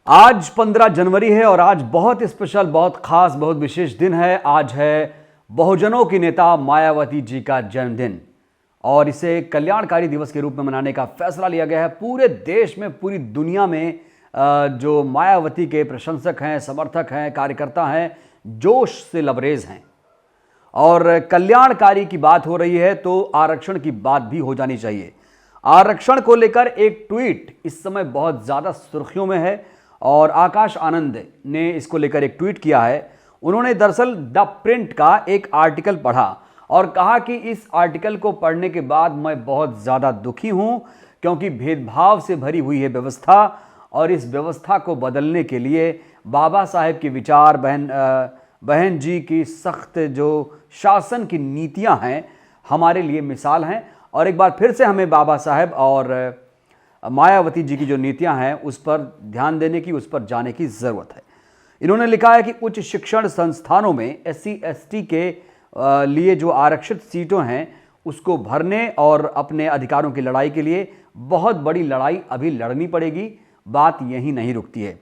आज 15 जनवरी है और आज बहुत स्पेशल, बहुत खास, बहुत विशेष दिन है। आज है बहुजनों की नेता मायावती जी का जन्मदिन और इसे कल्याणकारी दिवस के रूप में मनाने का फैसला लिया गया है। पूरे देश में, पूरी दुनिया में जो मायावती के प्रशंसक हैं, समर्थक हैं, कार्यकर्ता हैं, जोश से लबरेज हैं। और कल्याणकारी की बात हो रही है तो आरक्षण की बात भी हो जानी चाहिए। आरक्षण को लेकर एक ट्वीट इस समय बहुत ज्यादा सुर्खियों में है और आकाश आनंद ने इसको लेकर एक ट्वीट किया है। उन्होंने दरअसल द प्रिंट का एक आर्टिकल पढ़ा और कहा कि इस आर्टिकल को पढ़ने के बाद मैं बहुत ज़्यादा दुखी हूं क्योंकि भेदभाव से भरी हुई है व्यवस्था और इस व्यवस्था को बदलने के लिए बाबा साहेब के विचार, बहन जी की सख्त जो शासन की नीतियां हैं हमारे लिए मिसाल हैं। और एक बार फिर से हमें बाबा साहेब और मायावती जी की जो नीतियां हैं उस पर ध्यान देने की, उस पर जाने की ज़रूरत है। इन्होंने लिखा है कि उच्च शिक्षण संस्थानों में SC/ST के लिए जो आरक्षित सीटों हैं उसको भरने और अपने अधिकारों की लड़ाई के लिए बहुत बड़ी लड़ाई अभी लड़नी पड़ेगी। बात यहीं नहीं रुकती है।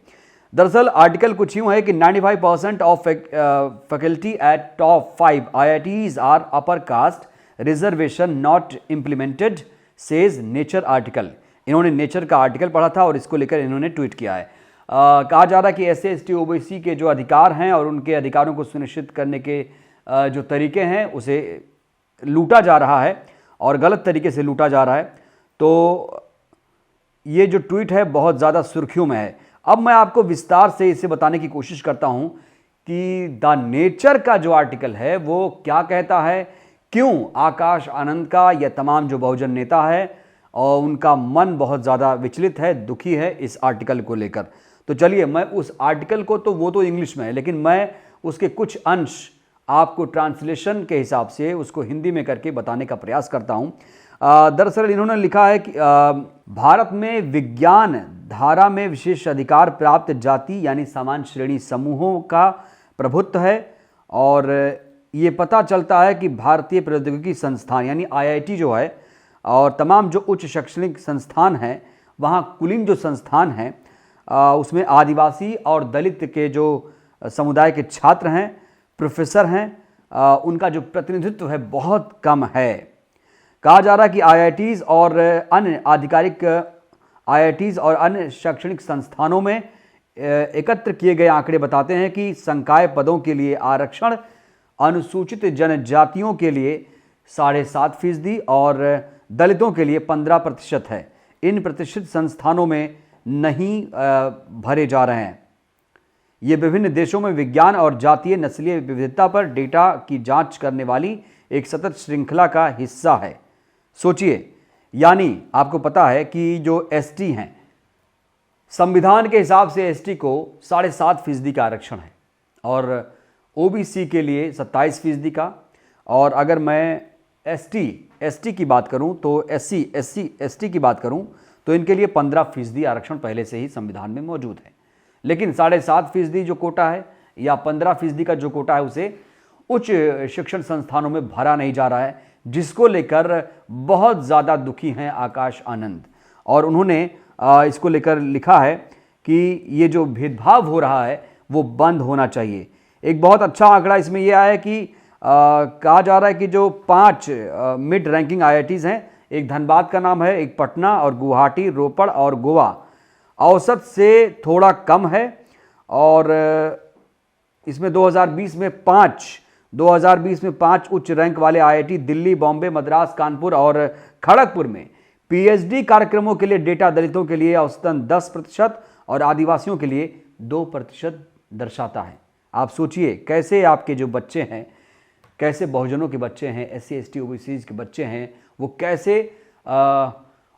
दरअसल आर्टिकल कुछ यूँ है कि 95% of faculty at top 5 IITs are upper caste, reservation not implemented, says Nature article. इन्होंने नेचर का आर्टिकल पढ़ा था और इसको लेकर इन्होंने ट्वीट किया है। कहा जा रहा है कि SC/ST OBC के जो अधिकार हैं और उनके अधिकारों को सुनिश्चित करने के जो तरीके हैं उसे लूटा जा रहा है और गलत तरीके से लूटा जा रहा है। तो ये जो ट्वीट है बहुत ज़्यादा सुर्खियों में है। अब मैं आपको विस्तार से इसे बताने की कोशिश करता हूं कि द नेचर का जो आर्टिकल है वो क्या कहता है, क्यों आकाश आनंद का या तमाम जो बहुजन नेता है और उनका मन बहुत ज़्यादा विचलित है, दुखी है इस आर्टिकल को लेकर। तो चलिए मैं उस आर्टिकल को, तो वो तो इंग्लिश में है, लेकिन मैं उसके कुछ अंश आपको ट्रांसलेशन के हिसाब से उसको हिंदी में करके बताने का प्रयास करता हूँ। दरअसल इन्होंने लिखा है कि भारत में विज्ञान धारा में विशेष अधिकार प्राप्त जाति यानी सामान्य श्रेणी समूहों का प्रभुत्व है और ये पता चलता है कि भारतीय प्रौद्योगिकी संस्थान यानी IIT जो है और तमाम जो उच्च शैक्षणिक संस्थान हैं वहाँ कुलीन जो संस्थान हैं उसमें आदिवासी और दलित के जो समुदाय के छात्र हैं, प्रोफेसर हैं, उनका जो प्रतिनिधित्व है बहुत कम है। कहा जा रहा है कि IITs और अन्य आधिकारिक IITs और अन्य शैक्षणिक संस्थानों में एकत्र किए गए आंकड़े बताते हैं कि संकाय पदों के लिए आरक्षण अनुसूचित जनजातियों के लिए 7.5% और दलितों के लिए 15% है। इन प्रतिष्ठित संस्थानों में नहीं भरे जा रहे हैं। ये विभिन्न देशों में विज्ञान और जातीय नस्लीय विविधता पर डेटा की जांच करने वाली एक सतत श्रृंखला का हिस्सा है। सोचिए, यानी आपको पता है कि जो ST हैं, संविधान के हिसाब से ST को 7.5% का आरक्षण है और OBC के लिए 27% का। और अगर मैं ST की बात करूं तो SC/ST की बात करूं तो इनके लिए 15% आरक्षण पहले से ही संविधान में मौजूद है। लेकिन 7.5% जो कोटा है या 15% का जो कोटा है उसे उच्च शिक्षण संस्थानों में भरा नहीं जा रहा है, जिसको लेकर बहुत ज़्यादा दुखी हैं आकाश आनंद। और उन्होंने इसको लेकर लिखा है कि ये जो भेदभाव हो रहा है वो बंद होना चाहिए। एक बहुत अच्छा आंकड़ा इसमें यह है कि कहा जा रहा है कि जो 5 मिड रैंकिंग IITs हैं, एक धनबाद का नाम है, एक पटना और गुवाहाटी, रोपड़ और गोवा, औसत से थोड़ा कम है। और इसमें 2020 में 5 उच्च रैंक वाले IIT दिल्ली, बॉम्बे, मद्रास, कानपुर और खड़गपुर में PhD कार्यक्रमों के लिए डेटा दलितों के लिए औसतन 10% और आदिवासियों के लिए 2% दर्शाता है। आप सोचिए कैसे आपके जो बच्चे हैं, कैसे बहुजनों के बच्चे हैं, SC/ST OBCs के बच्चे हैं, वो कैसे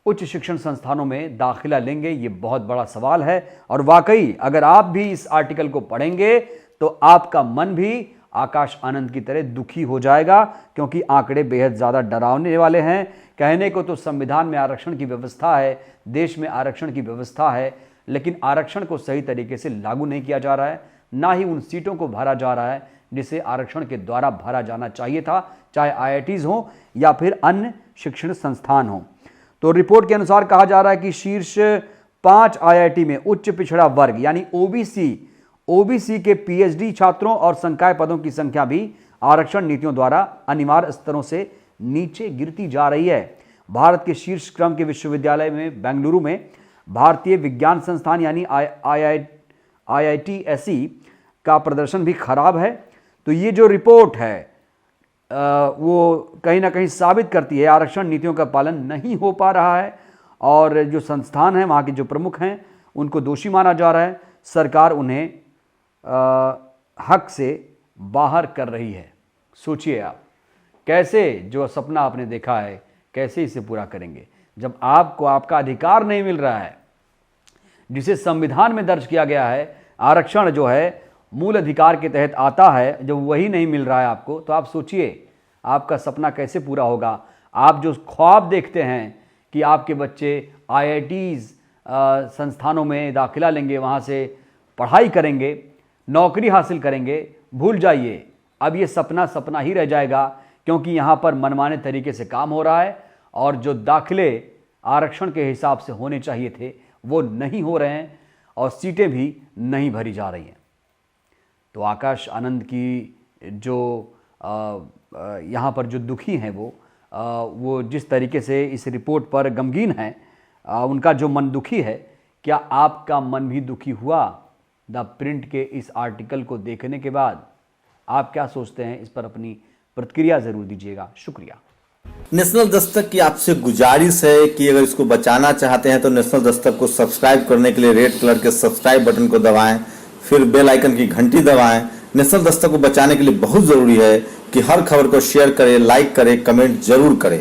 उच्च शिक्षण संस्थानों में दाखिला लेंगे, ये बहुत बड़ा सवाल है। और वाकई अगर आप भी इस आर्टिकल को पढ़ेंगे तो आपका मन भी आकाश आनंद की तरह दुखी हो जाएगा क्योंकि आंकड़े बेहद ज़्यादा डरावने वाले हैं। कहने को तो संविधान में आरक्षण की व्यवस्था है, देश में आरक्षण की व्यवस्था है, लेकिन आरक्षण को सही तरीके से लागू नहीं किया जा रहा है, ना ही उन सीटों को भरा जा रहा है जिसे आरक्षण के द्वारा भरा जाना चाहिए था, चाहे IITs हो या फिर अन्य शिक्षण संस्थान हो। तो रिपोर्ट के अनुसार कहा जा रहा है कि शीर्ष 5 आईआईटी में उच्च पिछड़ा वर्ग यानी ओबीसी के पीएचडी छात्रों और संकाय पदों की संख्या भी आरक्षण नीतियों द्वारा अनिवार्य स्तरों से नीचे गिरती जा रही है। भारत के शीर्ष क्रम के विश्वविद्यालय में बेंगलुरु में भारतीय विज्ञान संस्थान यानी IITSE का प्रदर्शन भी खराब है। तो ये जो रिपोर्ट है वो कहीं ना कहीं साबित करती है आरक्षण नीतियों का पालन नहीं हो पा रहा है और जो संस्थान हैं वहाँ के जो प्रमुख हैं उनको दोषी माना जा रहा है। सरकार उन्हें हक से बाहर कर रही है। सोचिए आप कैसे जो सपना आपने देखा है कैसे इसे पूरा करेंगे जब आपको आपका अधिकार नहीं मिल रहा है जिसे संविधान में दर्ज किया गया है। आरक्षण जो है मूल अधिकार के तहत आता है, जब वही नहीं मिल रहा है आपको तो आप सोचिए आपका सपना कैसे पूरा होगा। आप जो ख्वाब देखते हैं कि आपके बच्चे IITs संस्थानों में दाखिला लेंगे, वहाँ से पढ़ाई करेंगे, नौकरी हासिल करेंगे, भूल जाइए अब ये सपना ही रह जाएगा क्योंकि यहाँ पर मनमाने तरीके से काम हो रहा है और जो दाखिले आरक्षण के हिसाब से होने चाहिए थे वो नहीं हो रहे हैं और सीटें भी नहीं भरी जा रही हैं। तो आकाश आनंद की जो यहाँ पर जो दुखी हैं वो जिस तरीके से इस रिपोर्ट पर गमगीन हैं, उनका जो मन दुखी है, क्या आपका मन भी दुखी हुआ द प्रिंट के इस आर्टिकल को देखने के बाद? आप क्या सोचते हैं इस पर अपनी प्रतिक्रिया जरूर दीजिएगा। शुक्रिया। नेशनल दस्तक की आपसे गुजारिश है कि अगर इसको बचाना चाहते हैं तो नेशनल दस्तक को सब्सक्राइब करने के लिए रेड कलर के सब्सक्राइब बटन को दबाएं, फिर बेल आइकन की घंटी दबाएं। नेशनल दस्तक को बचाने के लिए बहुत जरूरी है कि हर खबर को शेयर करें, लाइक करें, कमेंट जरूर करें।